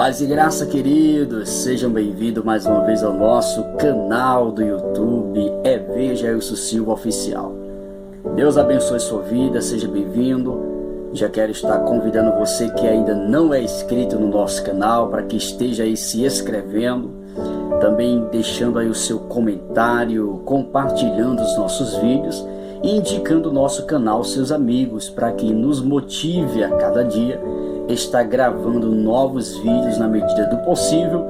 Paz e graça, queridos, sejam bem-vindos mais uma vez ao nosso canal do YouTube, Jailson Silva Oficial. Deus abençoe sua vida, seja bem-vindo. Já quero estar convidando você que ainda não é inscrito no nosso canal para que esteja aí se inscrevendo, também deixando aí o seu comentário, compartilhando os nossos vídeos e indicando o nosso canal aos seus amigos para que nos motive a cada dia estar gravando novos vídeos na medida do possível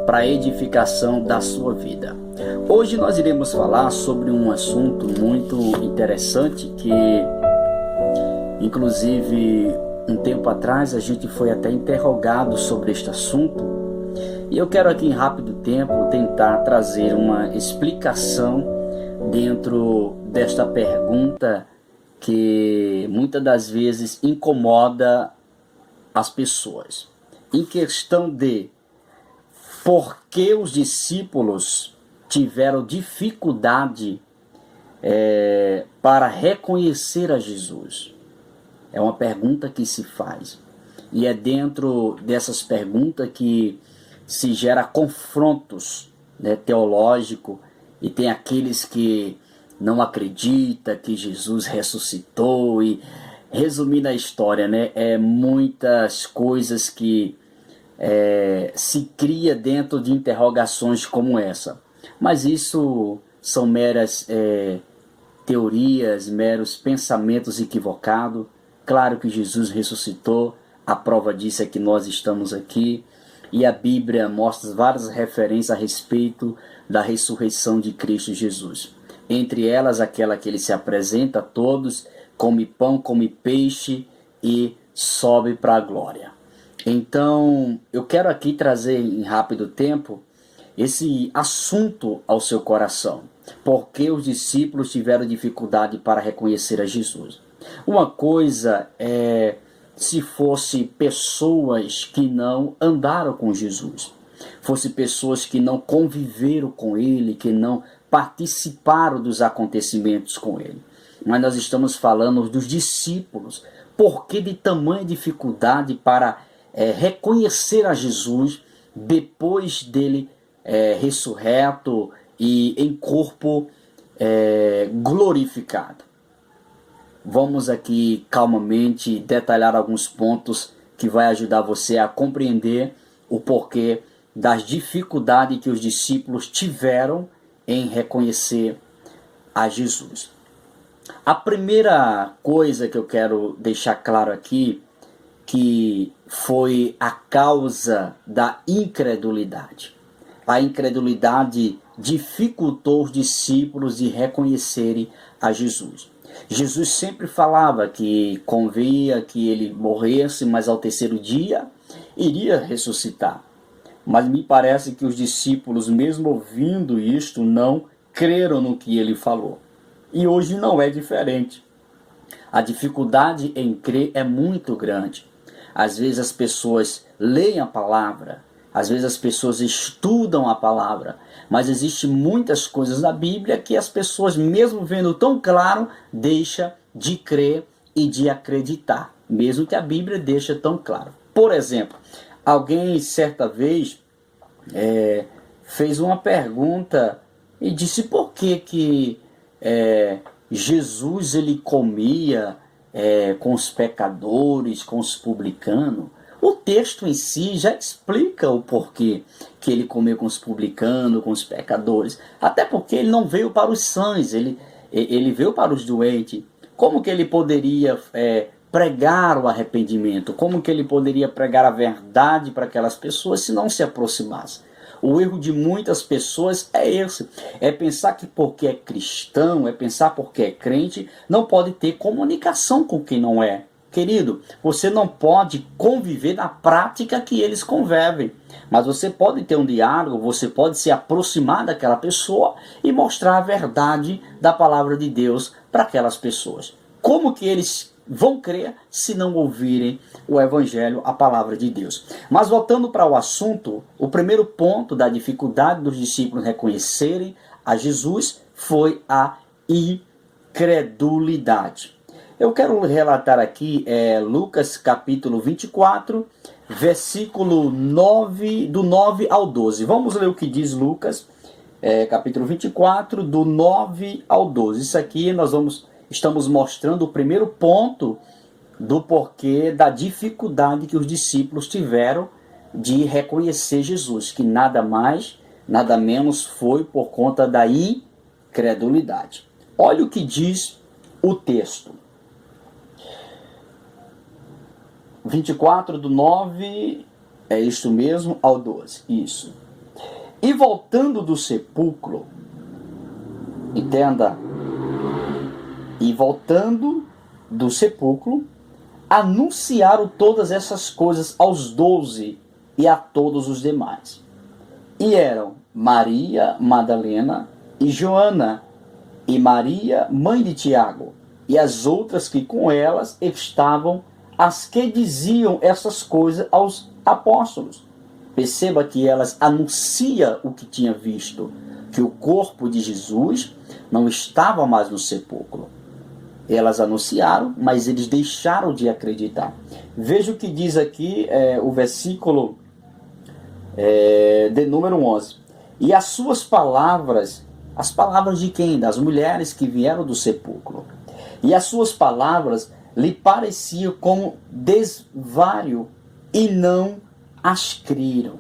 para a edificação da sua vida. Hoje nós iremos falar sobre um assunto muito interessante que, inclusive, um tempo atrás a gente foi até interrogado sobre este assunto e eu quero aqui em rápido tempo tentar trazer uma explicação dentro desta pergunta que muitas das vezes incomoda as pessoas, em questão de por que os discípulos tiveram dificuldade para reconhecer a Jesus. É uma pergunta que se faz, e é dentro dessas perguntas que se gera confrontos, teológicos, e tem aqueles que não acreditam que Jesus ressuscitou. E resumindo a história, muitas coisas que se cria dentro de interrogações como essa. Mas isso são meras teorias, meros pensamentos equivocados. Claro que Jesus ressuscitou, a prova disso é que nós estamos aqui. E a Bíblia mostra várias referências a respeito da ressurreição de Cristo Jesus. Entre elas, aquela que ele se apresenta a todos, come pão, come peixe e sobe para a glória. Então, eu quero aqui trazer em rápido tempo esse assunto ao seu coração. Por que os discípulos tiveram dificuldade para reconhecer a Jesus? Uma coisa é se fosse pessoas que não andaram com Jesus, fosse pessoas que não conviveram com ele, que não participaram dos acontecimentos com ele. Mas nós estamos falando dos discípulos. Por que de tamanha dificuldade para reconhecer a Jesus depois dele ressurreto e em corpo glorificado? Vamos aqui calmamente detalhar alguns pontos que vai ajudar você a compreender o porquê das dificuldades que os discípulos tiveram em reconhecer a Jesus. A primeira coisa que eu quero deixar claro aqui, que foi a causa da incredulidade. A incredulidade dificultou os discípulos de reconhecerem a Jesus. Jesus sempre falava que convinha que ele morresse, mas ao terceiro dia iria ressuscitar. Mas me parece que os discípulos, mesmo ouvindo isto, não creram no que ele falou. E hoje não é diferente. A dificuldade em crer é muito grande. Às vezes as pessoas leem a palavra, às vezes as pessoas estudam a palavra, mas existem muitas coisas na Bíblia que as pessoas, mesmo vendo tão claro, deixam de crer e de acreditar, mesmo que a Bíblia deixe tão claro. Por exemplo, alguém certa vez fez uma pergunta e disse por que Jesus ele comia com os pecadores, com os publicanos. O texto em si já explica o porquê que ele comeu com os publicanos, com os pecadores. Até porque ele não veio para os sãos, ele veio para os doentes. Como que ele poderia pregar o arrependimento? Como que ele poderia pregar a verdade para aquelas pessoas se não se aproximasse? O erro de muitas pessoas é esse, é pensar que porque é cristão, é pensar porque é crente, não pode ter comunicação com quem não é. Querido, você não pode conviver na prática que eles convivem, mas você pode ter um diálogo, você pode se aproximar daquela pessoa e mostrar a verdade da palavra de Deus para aquelas pessoas. Como que eles vão crer se não ouvirem o Evangelho, a palavra de Deus? Mas voltando para o assunto, o primeiro ponto da dificuldade dos discípulos reconhecerem a Jesus foi a incredulidade. Eu quero relatar aqui Lucas capítulo 24, versículo 9, do 9 ao 12. Vamos ler o que diz Lucas, capítulo 24, do 9 ao 12. Isso aqui estamos mostrando o primeiro ponto do porquê da dificuldade que os discípulos tiveram de reconhecer Jesus, que nada mais, nada menos foi por conta da incredulidade. Olha o que diz o texto. 24 do 9, é isso mesmo, ao 12, isso. E voltando do sepulcro, entenda, e voltando do sepulcro, anunciaram todas essas coisas aos 12 e a todos os demais. E eram Maria Madalena e Joana, e Maria, mãe de Tiago, e as outras que com elas estavam, as que diziam essas coisas aos apóstolos. Perceba que elas anunciam o que tinha visto, que o corpo de Jesus não estava mais no sepulcro. Elas anunciaram, mas eles deixaram de acreditar. Veja o que diz aqui o versículo de número 11. E as suas palavras, as palavras de quem? Das mulheres que vieram do sepulcro. E as suas palavras lhe pareciam como desvario e não as creram.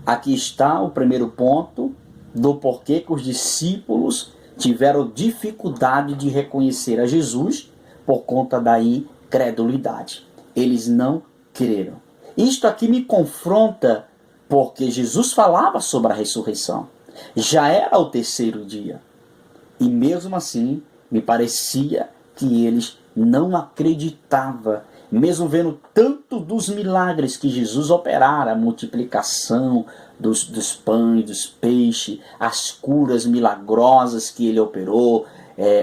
Aqui está o primeiro ponto do porquê que os discípulos tiveram dificuldade de reconhecer a Jesus por conta da incredulidade. Eles não creram. Isto aqui me confronta porque Jesus falava sobre a ressurreição. Já era o terceiro dia. E mesmo assim, me parecia que eles não acreditavam, mesmo vendo tanto dos milagres que Jesus operara, a multiplicação dos pães, dos peixes, as curas milagrosas que ele operou,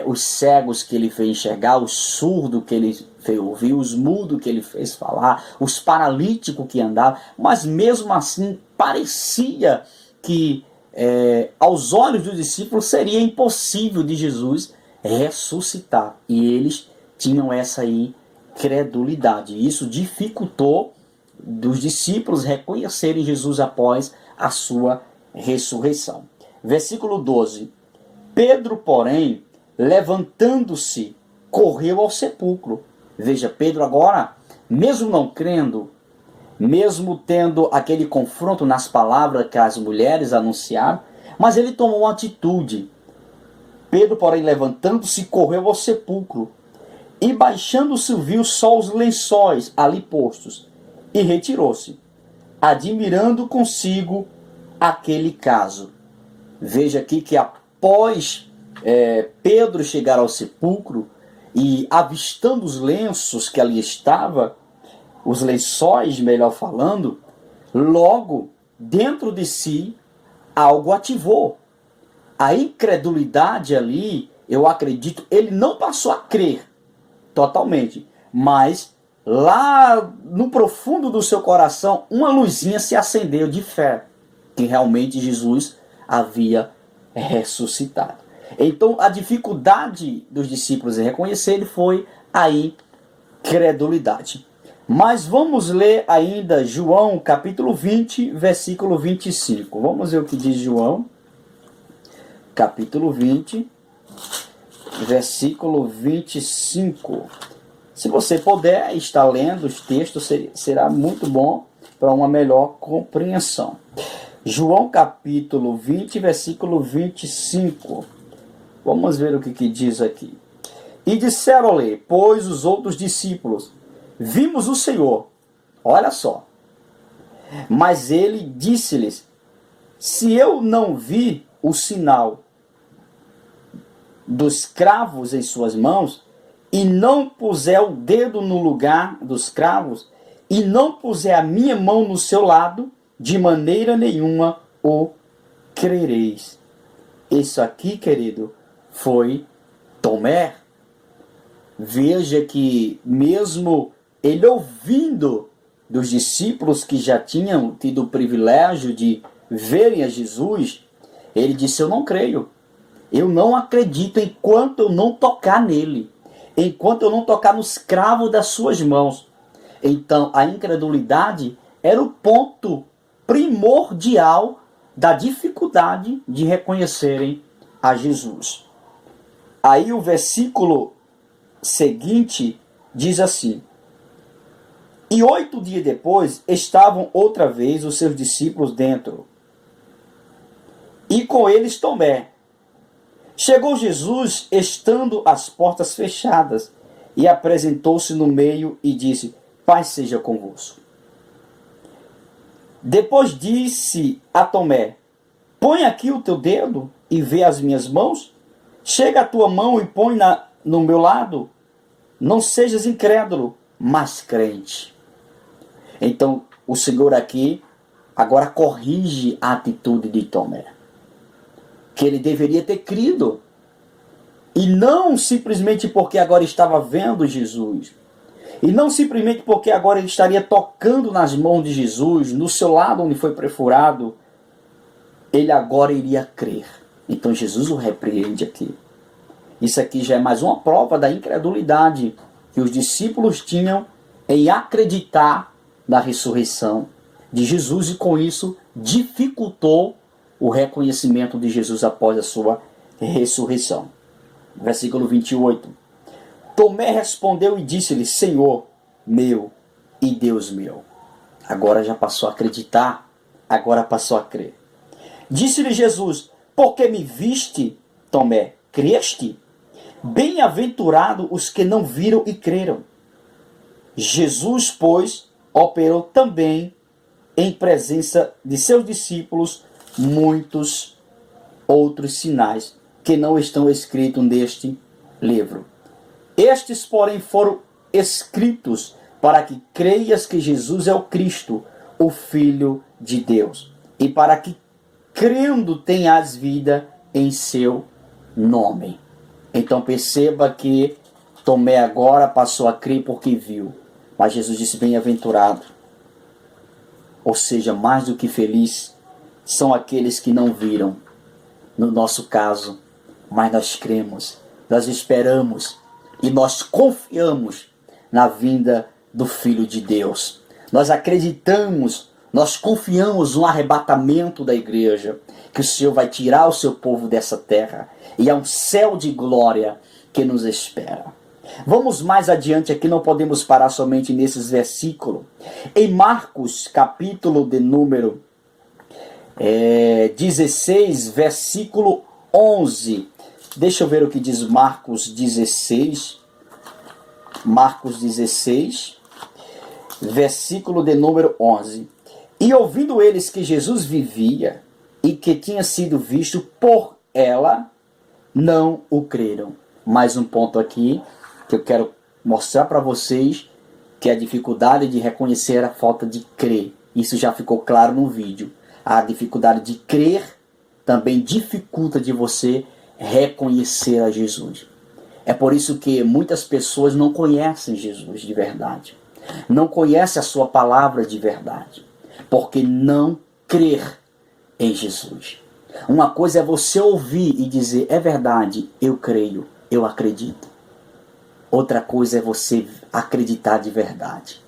os cegos que ele fez enxergar, os surdos que ele fez ouvir, os mudos que ele fez falar, os paralíticos que andavam, mas mesmo assim parecia que aos olhos dos discípulos seria impossível de Jesus ressuscitar, e eles tinham essa incredulidade. Isso dificultou dos discípulos reconhecerem Jesus após a sua ressurreição. Versículo 12. Pedro, porém, levantando-se, correu ao sepulcro. Veja, Pedro agora, mesmo não crendo, mesmo tendo aquele confronto nas palavras que as mulheres anunciaram, mas ele tomou uma atitude. Pedro, porém, levantando-se, correu ao sepulcro, e baixando-se viu só os lençóis ali postos, e retirou-se, admirando consigo aquele caso. Veja aqui que após Pedro chegar ao sepulcro, e avistando os lenços que ali estava, os lençóis, melhor falando, logo dentro de si algo ativou. A incredulidade ali, eu acredito, ele não passou a crer totalmente, mas lá no profundo do seu coração, uma luzinha se acendeu de fé, que realmente Jesus havia ressuscitado. Então a dificuldade dos discípulos em reconhecer ele foi a incredulidade. Mas vamos ler ainda João capítulo 20, versículo 25. Vamos ver o que diz João, capítulo 20, versículo 25. Se você puder estar lendo os textos, será muito bom para uma melhor compreensão. João capítulo 20, versículo 25. Vamos ver o que diz aqui. E disseram-lhe, pois, os outros discípulos, vimos o Senhor. Olha só. Mas ele disse-lhes, se eu não vi o sinal dos cravos em suas mãos, e não puser o dedo no lugar dos cravos, e não puser a minha mão no seu lado, de maneira nenhuma o crereis. Isso aqui, querido, foi Tomé. Veja que mesmo ele ouvindo dos discípulos que já tinham tido o privilégio de verem a Jesus, ele disse, eu não creio. Eu não acredito enquanto eu não tocar nele, enquanto eu não tocar nos cravos das suas mãos. Então a incredulidade era o ponto primordial da dificuldade de reconhecerem a Jesus. Aí o versículo seguinte diz assim: e 8 dias depois estavam outra vez os seus discípulos dentro, e com eles Tomé. Chegou Jesus, estando as portas fechadas, e apresentou-se no meio e disse: paz seja convosco. Depois disse a Tomé: põe aqui o teu dedo e vê as minhas mãos. Chega a tua mão e põe no meu lado. Não sejas incrédulo, mas crente. Então, o Senhor aqui agora corrige a atitude de Tomé. Que ele deveria ter crido. E não simplesmente porque agora estava vendo Jesus. E não simplesmente porque agora ele estaria tocando nas mãos de Jesus, no seu lado onde foi perfurado, ele agora iria crer. Então Jesus o repreende aqui. Isso aqui já é mais uma prova da incredulidade que os discípulos tinham em acreditar na ressurreição de Jesus, e com isso dificultou o reconhecimento de Jesus após a sua ressurreição. Versículo 28. Tomé respondeu e disse-lhe: Senhor meu e Deus meu. Agora já passou a acreditar, agora passou a crer. Disse-lhe Jesus: porque me viste, Tomé, creste? Bem-aventurado os que não viram e creram. Jesus, pois, operou também em presença de seus discípulos muitos outros sinais que não estão escritos neste livro. Estes, porém, foram escritos para que creias que Jesus é o Cristo, o Filho de Deus, e para que, crendo, tenhas vida em seu nome. Então perceba que Tomé agora passou a crer porque viu. Mas Jesus disse: bem-aventurado, ou seja, mais do que feliz, são aqueles que não viram. No nosso caso, mas nós cremos, nós esperamos e nós confiamos na vinda do Filho de Deus. Nós acreditamos, nós confiamos no arrebatamento da igreja, que o Senhor vai tirar o seu povo dessa terra, e há um céu de glória que nos espera. Vamos mais adiante aqui, não podemos parar somente nesses versículos. Em Marcos, capítulo de número 16, versículo 11. Deixa eu ver o que diz Marcos 16. Marcos 16, versículo de número 11. E ouvindo eles que Jesus vivia e que tinha sido visto por ela, não o creram. Mais um ponto aqui que eu quero mostrar para vocês, que a dificuldade de reconhecer a falta de crer. Isso já ficou claro no vídeo. A dificuldade de crer também dificulta de você reconhecer a Jesus. É por isso que muitas pessoas não conhecem Jesus de verdade. Não conhecem a sua palavra de verdade. Porque não crer em Jesus. Uma coisa é você ouvir e dizer: é verdade, eu creio, eu acredito. Outra coisa é você acreditar de verdade.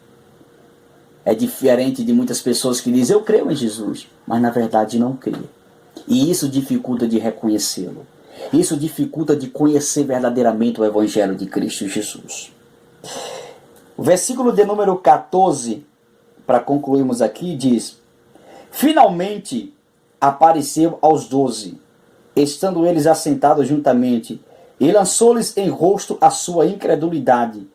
É diferente de muitas pessoas que dizem: eu creio em Jesus, mas na verdade não creem. E isso dificulta de reconhecê-lo. Isso dificulta de conhecer verdadeiramente o Evangelho de Cristo Jesus. O versículo de número 14, para concluirmos aqui, diz: finalmente apareceu aos 12, estando eles assentados juntamente, e lançou-lhes em rosto a sua incredulidade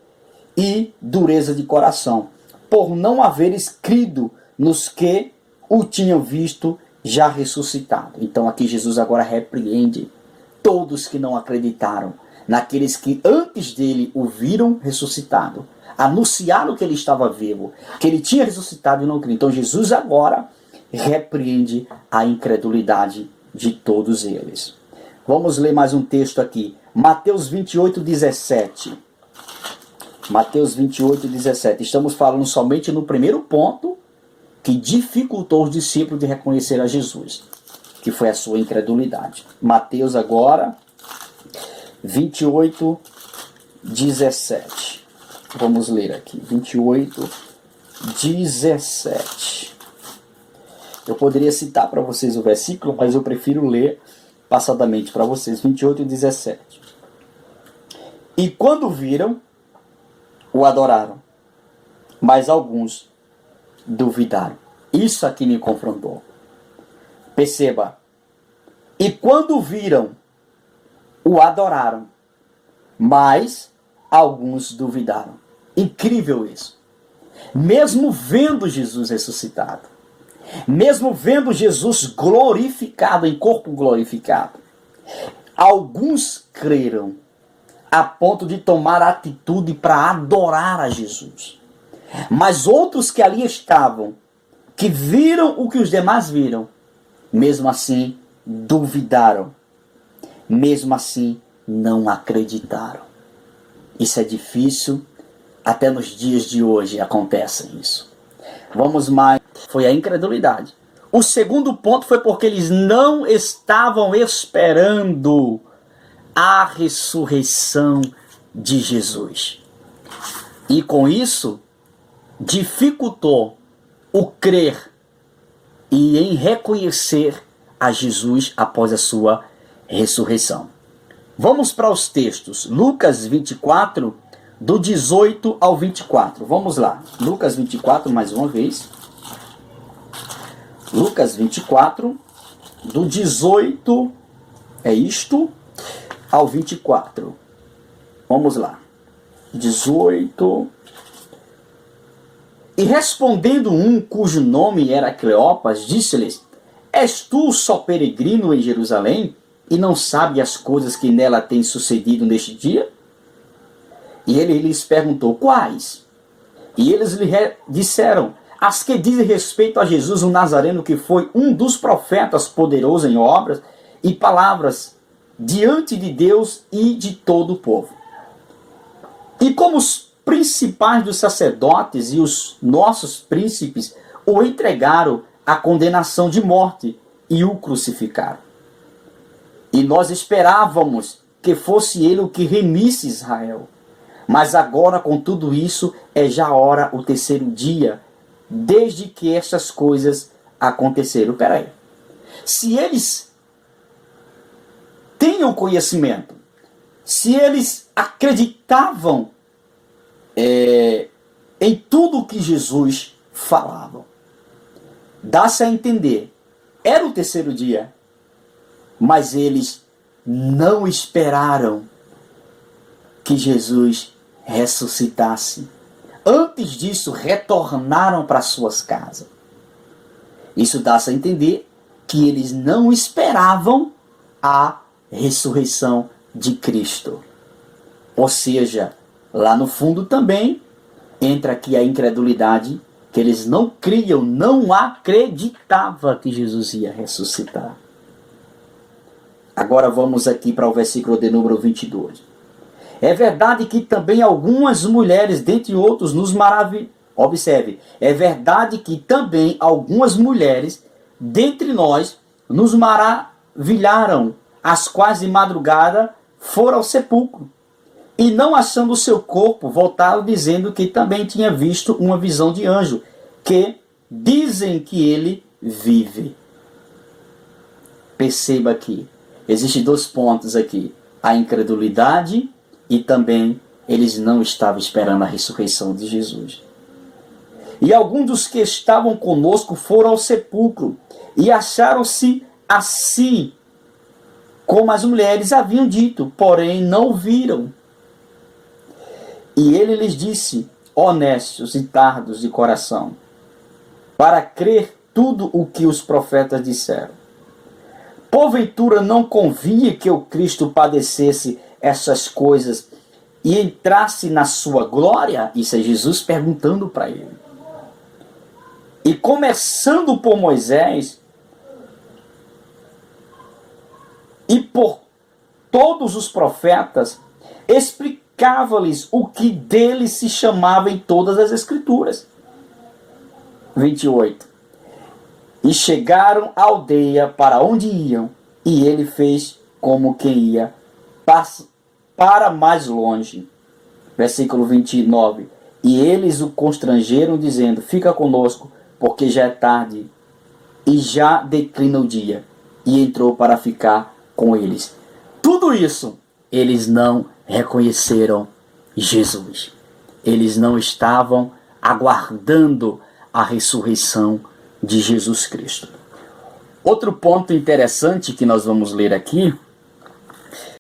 e dureza de coração, por não haveres crido nos que o tinham visto já ressuscitado. Então aqui Jesus agora repreende todos que não acreditaram, naqueles que antes dele o viram ressuscitado, anunciaram que ele estava vivo, que ele tinha ressuscitado e não criam. Então Jesus agora repreende a incredulidade de todos eles. Vamos ler mais um texto aqui. Mateus 28, 17. Mateus 28, 17. Estamos falando somente no primeiro ponto que dificultou os discípulos de reconhecer a Jesus, que foi a sua incredulidade. Mateus agora, 28, 17. Vamos ler aqui. 28, 17. Eu poderia citar para vocês o versículo, mas eu prefiro ler passadamente para vocês, 28 e 17. E quando viram, o adoraram, mas alguns duvidaram. Isso aqui me confrontou. Perceba. E quando viram, o adoraram, mas alguns duvidaram. Incrível isso. Mesmo vendo Jesus ressuscitado, mesmo vendo Jesus glorificado, em corpo glorificado, alguns creram a ponto de tomar atitude para adorar a Jesus. Mas outros que ali estavam, que viram o que os demais viram, mesmo assim duvidaram, mesmo assim não acreditaram. Isso é difícil, até nos dias de hoje acontece isso. Vamos mais, foi a incredulidade. O segundo ponto foi porque eles não estavam esperando a ressurreição de Jesus. E com isso, dificultou o crer e em reconhecer a Jesus após a sua ressurreição. Vamos para os textos. Lucas 24, do 18 ao 24. Vamos lá. Lucas 24, mais uma vez. Lucas 24, do 18, é isto, ao 24. Vamos lá. 18. E respondendo um, cujo nome era Cleopas, disse-lhes: És tu só peregrino em Jerusalém, e não sabe as coisas que nela têm sucedido neste dia? E ele lhes perguntou: quais? E eles lhe disseram: as que dizem respeito a Jesus o Nazareno, que foi um dos profetas poderoso em obras e palavras diante de Deus e de todo o povo. E como os principais dos sacerdotes e os nossos príncipes o entregaram à condenação de morte e o crucificaram. E nós esperávamos que fosse ele o que remisse Israel. Mas agora, com tudo isso, é já hora o terceiro dia, desde que estas coisas aconteceram. Peraí. Se eles tinham conhecimento, se eles acreditavam em tudo que Jesus falava, dá-se a entender, era o terceiro dia, mas eles não esperaram que Jesus ressuscitasse. Antes disso, retornaram para suas casas. Isso dá-se a entender que eles não esperavam a ressurreição de Cristo. Ou seja, lá no fundo também entra aqui a incredulidade, que eles não criam, não acreditavam que Jesus ia ressuscitar. Agora vamos aqui para o versículo de número 22. É verdade que também algumas mulheres, dentre outros, nos maravilharam. Observe, é verdade que também algumas mulheres, dentre nós, nos maravilharam, as quais de madrugada foram ao sepulcro. E não achando o seu corpo, voltaram dizendo que também tinha visto uma visão de anjo, que dizem que ele vive. Perceba aqui, existem dois pontos aqui, a incredulidade e também eles não estavam esperando a ressurreição de Jesus. E alguns dos que estavam conosco foram ao sepulcro e acharam-se assim, como as mulheres haviam dito, porém não viram. E ele lhes disse: honestos e tardos de coração, para crer tudo o que os profetas disseram. Porventura não convinha que o Cristo padecesse essas coisas e entrasse na sua glória? Isso é Jesus perguntando para ele. E começando por Moisés e por todos os profetas, explicava-lhes o que dele se chamava em todas as Escrituras. 28. E chegaram à aldeia para onde iam, e ele fez como quem ia para mais longe. Versículo 29. E eles o constrangeram, dizendo: fica conosco, porque já é tarde e já declina o dia. E entrou para ficar com eles. Tudo isso, eles não reconheceram Jesus. Eles não estavam aguardando a ressurreição de Jesus Cristo. Outro ponto interessante que nós vamos ler aqui